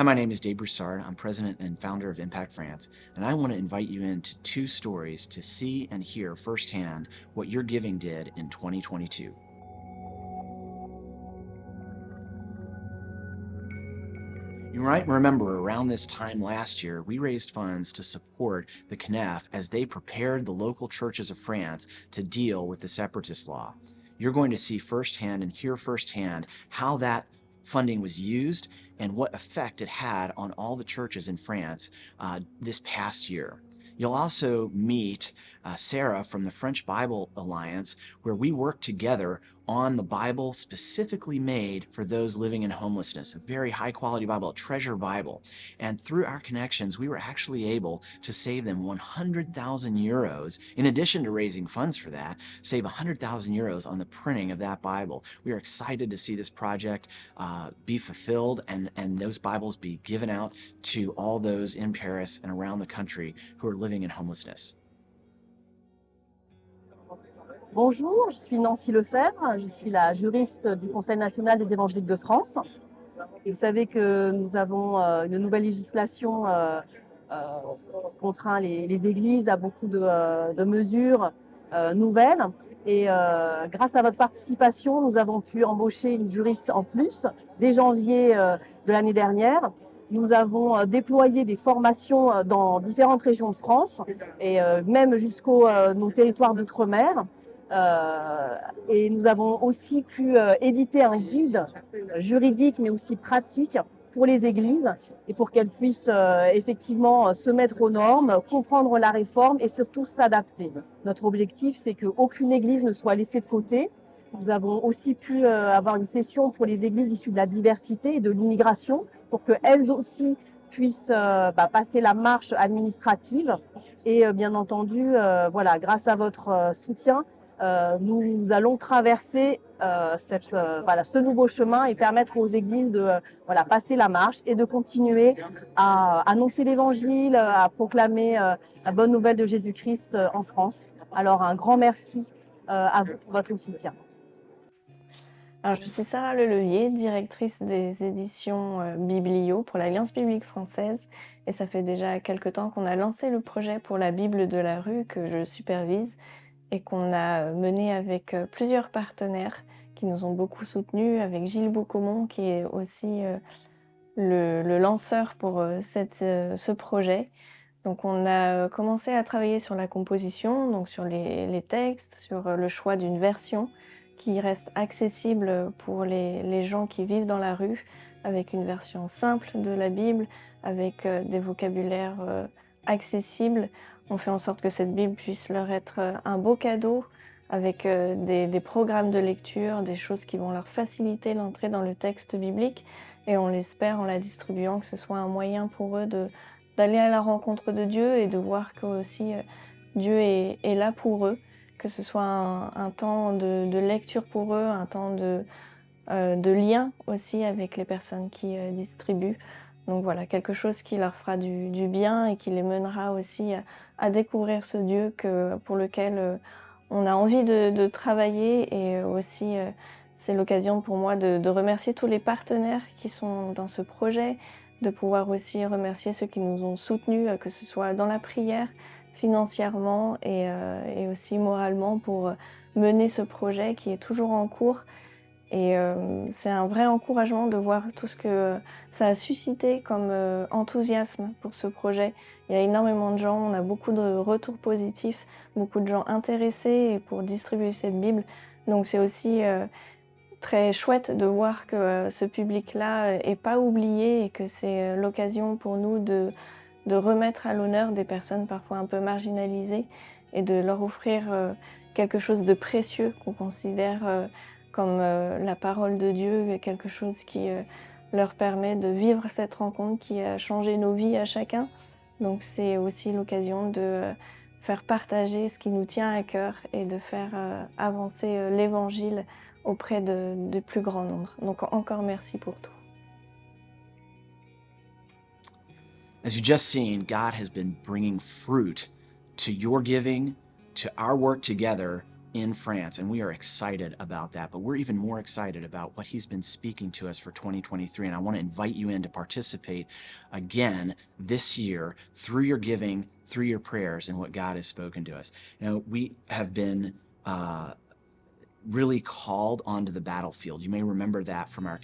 Hi, my name is Dave Broussard. I'm president and founder of Impact France, and I want to invite you into two stories to see and hear firsthand what your giving did in 2022. You might remember around this time last year, we raised funds to support the CNEF as they prepared the local churches of France to deal with the separatist law. You're going to see firsthand and hear firsthand how that funding was used and what effect it had on all the churches in France this past year. You'll also meet Sarah from the French Bible Alliance, where we work together on the Bible specifically made for those living in homelessness, a very high quality Bible, a treasure Bible. And through our connections, we were actually able to save them 100,000 euros. In addition to raising funds for that, save 100,000 euros on the printing of that Bible. We are excited to see this project be fulfilled and those Bibles be given out to all those in Paris and around the country who are living in homelessness. Bonjour, je suis Nancy Lefebvre, je suis la juriste du Conseil national des évangéliques de France. Vous savez que nous avons une nouvelle législation contraint les églises à beaucoup de mesures nouvelles. Et grâce à votre participation, nous avons pu embaucher une juriste en plus dès janvier de l'année dernière. Nous avons déployé des formations dans différentes régions de France et même jusqu'aux nos territoires d'outre-mer. Et nous avons aussi pu éditer un guide juridique mais aussi pratique pour les églises et pour qu'elles puissent effectivement se mettre aux normes, comprendre la réforme et surtout s'adapter. Notre objectif, c'est qu'aucune église ne soit laissée de côté. Nous avons aussi pu avoir une session pour les églises issues de la diversité et de l'immigration pour qu'elles aussi puissent passer la marche administrative. Et bien entendu, voilà, grâce à votre soutien, nous allons traverser ce nouveau chemin et permettre aux églises de passer la marche et de continuer à annoncer l'évangile, à proclamer la bonne nouvelle de Jésus-Christ en France. Alors un grand merci à vous pour votre soutien. Alors, je suis Sarah Lelevier, directrice des éditions Biblio pour l'Alliance biblique française. Et ça fait déjà quelque temps qu'on a lancé le projet pour la Bible de la rue que je supervise et qu'on a mené avec plusieurs partenaires qui nous ont beaucoup soutenus, avec Gilles Boucaumont qui est aussi le lanceur pour ce projet. Donc on a commencé à travailler sur la composition, donc sur les textes, sur le choix d'une version qui reste accessible pour les gens qui vivent dans la rue, avec une version simple de la Bible, avec des vocabulaires accessibles. On fait en sorte que cette Bible puisse leur être un beau cadeau, avec des programmes de lecture, des choses qui vont leur faciliter l'entrée dans le texte biblique. Et on l'espère, en la distribuant, que ce soit un moyen pour eux d'aller à la rencontre de Dieu et de voir que aussi Dieu est là pour eux, que ce soit un temps de lecture pour eux, un temps de lien aussi avec les personnes qui distribuent. Donc voilà, quelque chose qui leur fera du bien et qui les mènera aussi à découvrir ce Dieu pour lequel on a envie de travailler. Et aussi, c'est l'occasion pour moi de remercier tous les partenaires qui sont dans ce projet, de pouvoir aussi remercier ceux qui nous ont soutenus, que ce soit dans la prière, financièrement et aussi moralement pour mener ce projet qui est toujours en cours. Et c'est un vrai encouragement de voir tout ce que ça a suscité comme enthousiasme pour ce projet. Il y a énormément de gens, on a beaucoup de retours positifs, beaucoup de gens intéressés pour distribuer cette Bible. Donc c'est aussi très chouette de voir que ce public-là n'est pas oublié et que c'est l'occasion pour nous de remettre à l'honneur des personnes parfois un peu marginalisées et de leur offrir quelque chose de précieux qu'on considère comme la parole de Dieu, quelque chose qui leur permet de vivre cette rencontre qui a changé nos vies à chacun. Donc c'est aussi l'occasion de faire partager ce qui nous tient à cœur et de faire avancer l'Évangile auprès de plus grand nombre. Donc encore merci pour tout. As you've just seen, God has been bringing fruit to your giving, to our work together in France, and we are excited about that. But we're even more excited about what he's been speaking to us for 2023, and I want to invite you in to participate again this year through your giving, through your prayers, and what God has spoken to us. You know, we have been really called onto the battlefield. You may remember that from our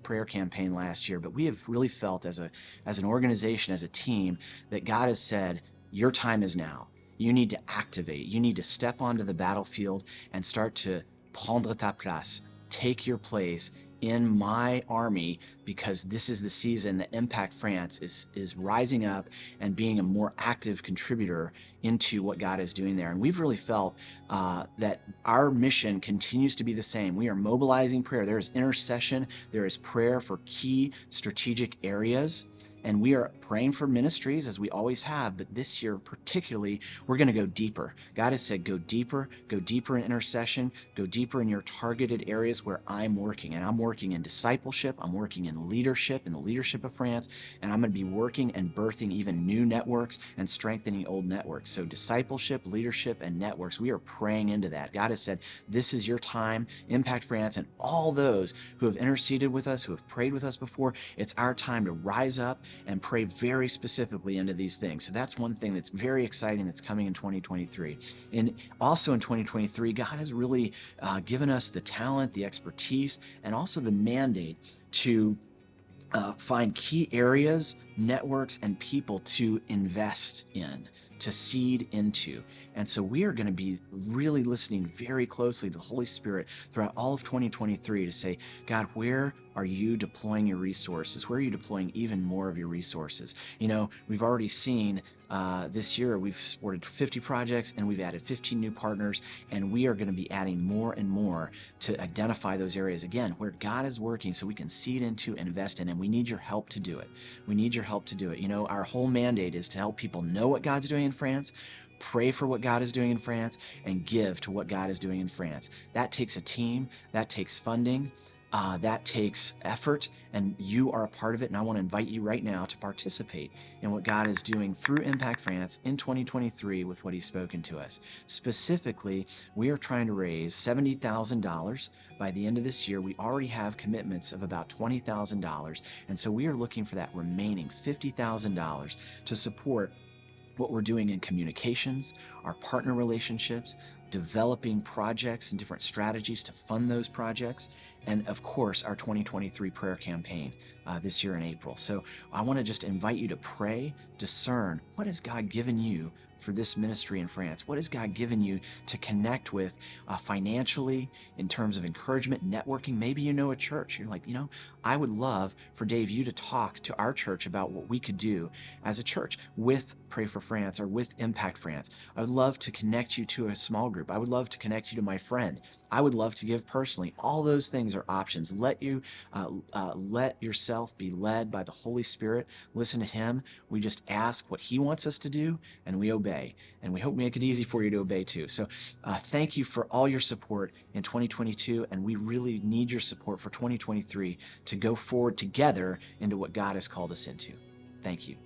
prayer campaign last year, but we have really felt as an organization, as a team, that God has said, your time is now. You need to activate. You need to step onto the battlefield and start to prendre ta place, take your place in my army, because this is the season that Impact France is rising up and being a more active contributor into what God is doing there. And we've really felt that our mission continues to be the same. We are mobilizing prayer. There is intercession. There is prayer for key strategic areas. And we are praying for ministries, as we always have, but this year particularly, we're going to go deeper. God has said, go deeper in intercession, go deeper in your targeted areas where I'm working. And I'm working in discipleship, I'm working in leadership, in the leadership of France, and I'm going to be working and birthing even new networks and strengthening old networks. So discipleship, leadership, and networks, we are praying into that. God has said, this is your time, Impact France, and all those who have interceded with us, who have prayed with us before, it's our time to rise up and pray very specifically into these things. So that's one thing that's very exciting that's coming in 2023. And also in 2023, God has really given us the talent, the expertise, and also the mandate to find key areas, networks, and people to invest in, to seed into. And so we are going to be really listening very closely to the Holy Spirit throughout all of 2023 to say, God, where are you deploying your resources? Where are you deploying even more of your resources? You know, we've already seen this year, we've supported 50 projects and we've added 15 new partners, and we are going to be adding more and more to identify those areas, again, where God is working so we can seed into and invest in, and we need your help to do it. We need your help to do it. You know, our whole mandate is to help people know what God's doing in France, pray for what God is doing in France, and give to what God is doing in France. That takes a team, that takes funding, that takes effort, and you are a part of it. And I want to invite you right now to participate in what God is doing through Impact France in 2023 with what He's spoken to us. Specifically, we are trying to raise $70,000 by the end of this year. We already have commitments of about $20,000, and so we are looking for that remaining $50,000 to support what we're doing in communications, our partner relationships, developing projects and different strategies to fund those projects, and of course, our 2023 prayer campaign this year in April. So I want to just invite you to pray, discern, what has God given you for this ministry in France? What has God given you to connect with financially, in terms of encouragement, networking? Maybe you know a church. You're like, you know, I would love for Dave, you to talk to our church about what we could do as a church with Pray for France or with Impact France. I would love to connect you to a small group. I would love to connect you to my friend. I would love to give personally. All those things are options. Let yourself be led by the Holy Spirit. Listen to Him. We just ask what He wants us to do, and we obey. And we hope we make it easy for you to obey too. So thank you for all your support in 2022, and we really need your support for 2023 to go forward together into what God has called us into. Thank you.